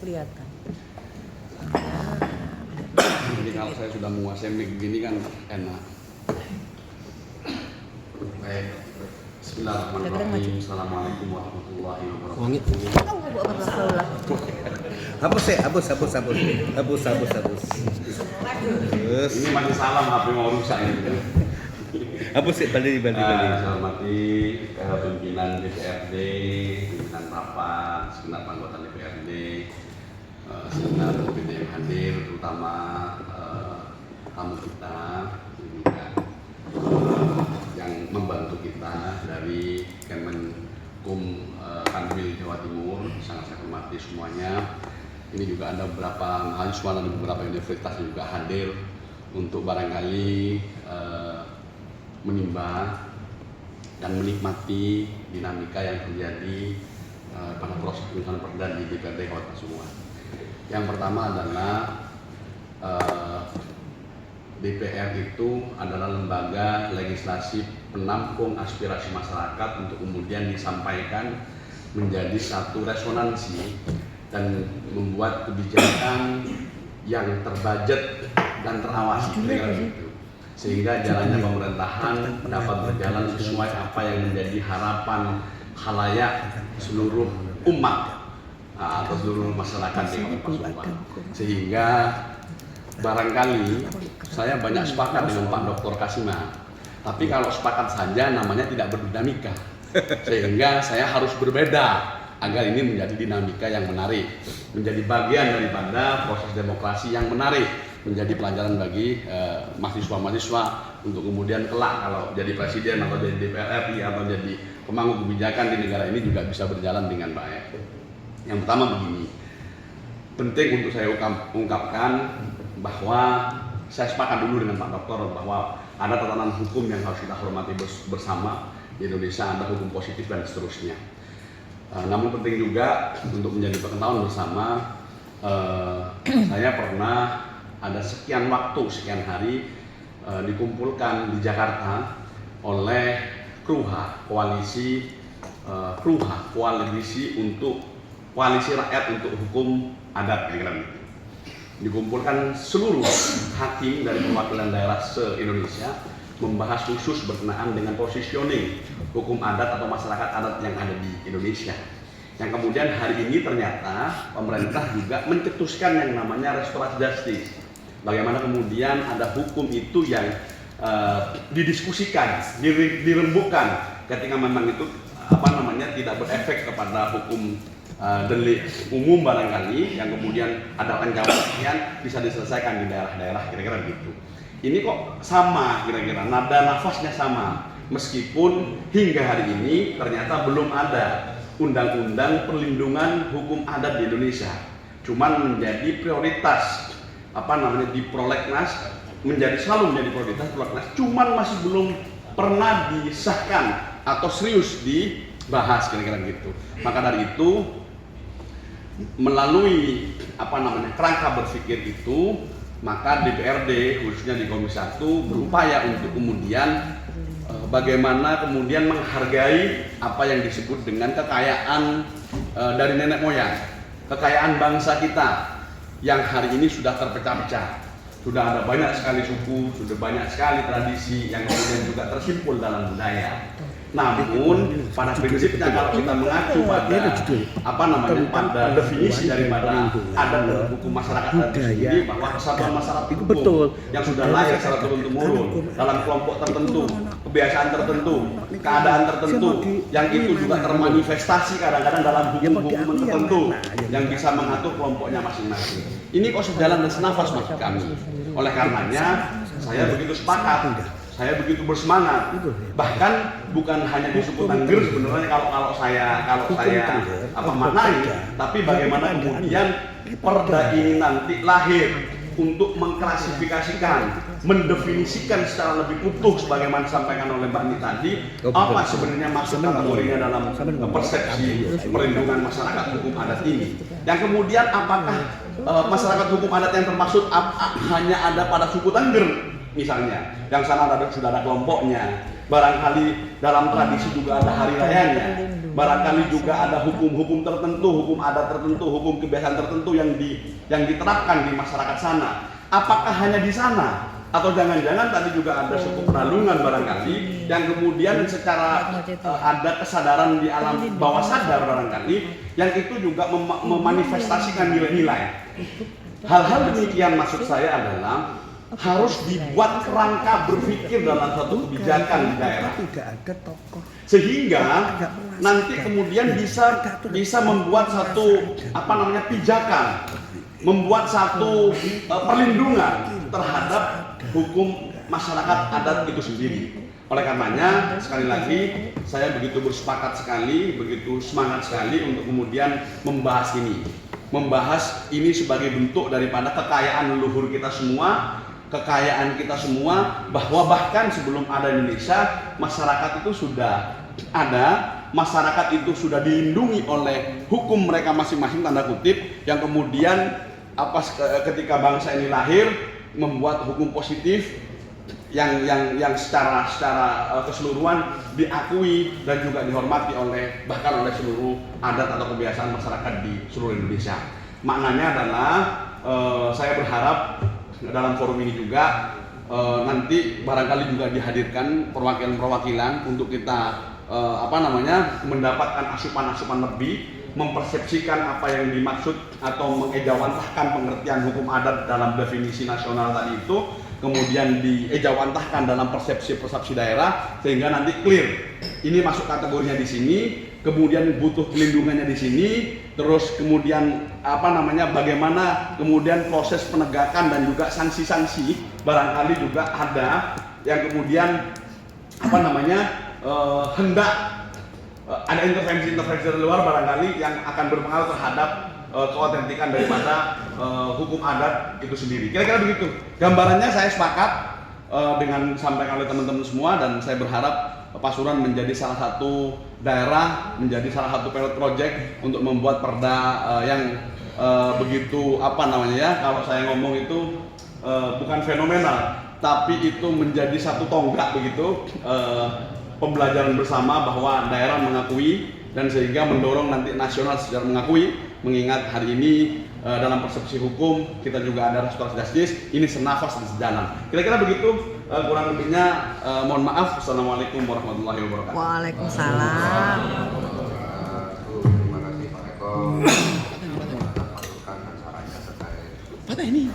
kelihatan. Jadi kalau saya sudah menguasai mic begini kan enak. Baik. Bismillahirrahmanirrahim. Assalamualaikum warahmatullahi wabarakatuh. Hapus. Ini masih salam HP mau rusak ini. Hapus sih balik. Saya hormati pimpinan DPRD, pimpinan rapat, segenap anggota DPRD, segenap DPD yang hadir, terutama tamu kita juga yang membantu kita dari Kemenkum Kanwil Jawa Timur, sangat saya hormati semuanya. Ini juga ada beberapa mahasiswa dan beberapa universitas juga hadir untuk barangkali menimba dan menikmati dinamika yang terjadi pada proses penyusunan perda di DPRD Kota semua. Yang pertama adalah DPR itu adalah lembaga legislasi penampung aspirasi masyarakat untuk kemudian disampaikan menjadi satu resonansi dan membuat kebijakan yang terbudget dan terawasi sehingga jalannya pemerintahan dapat berjalan sesuai apa yang menjadi harapan khalayak seluruh umat atau seluruh masyarakat di Kota Pasuruan. Sehingga barangkali saya banyak sepakat dengan Pak Dr. Kasimah, tapi kalau sepakat saja namanya tidak berdinamika, sehingga saya harus berbeda agar ini menjadi dinamika yang menarik, menjadi bagian daripada proses demokrasi yang menarik, menjadi pelajaran bagi mahasiswa-mahasiswa untuk kemudian kelak kalau jadi presiden atau jadi DPR RI atau jadi pemangku kebijakan di negara ini juga bisa berjalan dengan baik. Yang pertama begini, penting untuk saya ungkapkan bahwa saya sepakat dulu dengan Pak Dokter bahwa ada tatanan hukum yang harus kita hormati bersama di Indonesia, ada hukum positif dan seterusnya. Namun penting juga untuk menjadi pengetahuan bersama, saya pernah ada sekian waktu, sekian hari dikumpulkan di Jakarta oleh koalisi rakyat untuk hukum adat, kira-kira gitu. Dikumpulkan seluruh hakim dari perwakilan daerah se-Indonesia membahas khusus berkenaan dengan positioning hukum adat atau masyarakat adat yang ada di Indonesia. Yang kemudian hari ini ternyata pemerintah juga mencetuskan yang namanya restoratif justice. Bagaimana kemudian ada hukum itu yang didiskusikan, dirembukan ketika memang itu tidak berefek kepada hukum delik umum barangkali yang kemudian ada penjawabnya bisa diselesaikan di daerah-daerah, kira-kira gitu. Ini kok sama kira-kira, nada nafasnya sama, meskipun hingga hari ini ternyata belum ada undang-undang perlindungan hukum adat di Indonesia. Cuman menjadi prioritas di prolegnas, selalu menjadi prioritas prolegnas, cuman masih belum pernah disahkan atau serius dibahas, kira-kira gitu. Maka dari itu melalui kerangka berpikir itu, maka DPRD khususnya di Komisi 1 berupaya untuk kemudian bagaimana kemudian menghargai apa yang disebut dengan kekayaan dari nenek moyang, kekayaan bangsa kita yang hari ini sudah terpecah-pecah. Sudah ada banyak sekali suku, sudah banyak sekali tradisi yang kemudian juga tersimpul dalam budaya. Namun pada prinsipnya kalau kita mengacu pada pada definisi daripada adat dan hukum masyarakat adat sendiri, bahwa kesatuan masyarakat hukum yang sudah lahir secara turun-temurun dalam kelompok tertentu, kebiasaan tertentu, keadaan tertentu, yang itu juga termanifestasi kadang-kadang dalam hukum-hukum tertentu yang bisa mengatur kelompoknya masing-masing. Ini kok sejalan dan senafas maksud kami. Oleh karenanya saya begitu sepakat, saya begitu bersemangat. Bahkan bukan hanya di suku Tengger sebenarnya kalau saya maknai, tapi bagaimana kemudian perda ini nanti lahir untuk mengklasifikasikan, mendefinisikan secara lebih utuh sebagaimana disampaikan oleh Mbak Ni tadi, apa sebenarnya maksud kategorinya dalam persepsi perlindungan masyarakat hukum adat ini. Dan kemudian apakah masyarakat hukum adat yang termaksud hanya ada pada suku Tengger misalnya, yang sana sudah ada kelompoknya, barangkali dalam tradisi juga ada hari rayanya, barangkali juga ada hukum-hukum tertentu, hukum adat tertentu, hukum kebiasaan tertentu yang diterapkan di masyarakat sana. Apakah hanya di sana? Atau jangan-jangan tadi juga ada suku Penalungan barangkali yang kemudian secara ada kesadaran di alam bawah sadar barangkali yang itu juga memanifestasikan nilai-nilai. Hal-hal demikian maksud saya adalah harus dibuat kerangka berpikir dalam satu kebijakan di daerah. Tidak ada tokoh. Sehingga nanti kemudian bisa membuat satu pijakan, membuat satu perlindungan terhadap hukum masyarakat adat itu sendiri. Oleh karenanya, sekali lagi saya begitu bersepakat sekali, begitu semangat sekali untuk kemudian membahas ini sebagai bentuk daripada kekayaan leluhur kita semua, kekayaan kita semua, bahwa bahkan sebelum ada Indonesia, masyarakat itu sudah ada, masyarakat itu sudah dilindungi oleh hukum mereka masing-masing tanda kutip, yang kemudian ketika bangsa ini lahir membuat hukum positif yang secara keseluruhan diakui dan juga dihormati bahkan oleh seluruh adat atau kebiasaan masyarakat di seluruh Indonesia. Maknanya adalah saya berharap dalam forum ini juga nanti barangkali juga dihadirkan perwakilan-perwakilan untuk kita mendapatkan asupan-asupan lebih, mempersepsikan apa yang dimaksud atau mengejawantahkan pengertian hukum adat dalam definisi nasional tadi itu, kemudian diejawantahkan dalam persepsi daerah sehingga nanti clear ini masuk kategorinya di sini, kemudian butuh pelindungannya di sini, terus kemudian bagaimana kemudian proses penegakan dan juga sanksi-sanksi barangkali juga ada yang kemudian hendak ada intervensi dari luar barangkali yang akan berpengaruh terhadap keautentikan daripada hukum adat itu sendiri. Kira-kira begitu. Gambarannya saya sepakat dengan disampaikan oleh teman-teman semua, dan saya berharap Pasuruan menjadi salah satu daerah, menjadi salah satu pilot project untuk membuat perda yang begitu kalau saya ngomong itu bukan fenomenal, tapi itu menjadi satu tonggak begitu. Pembelajaran bersama bahwa daerah mengakui dan sehingga mendorong nanti nasional secara mengakui, mengingat hari ini dalam persepsi hukum kita juga ada restoratif justice, ini senafas dan sejalan. Kira-kira begitu, kurang lebihnya mohon maaf. Assalamualaikum warahmatullahi wabarakatuh. Waalaikumsalam. Terima kasih Pak Eko. Masukan dan sarannya terkait. Patah ini.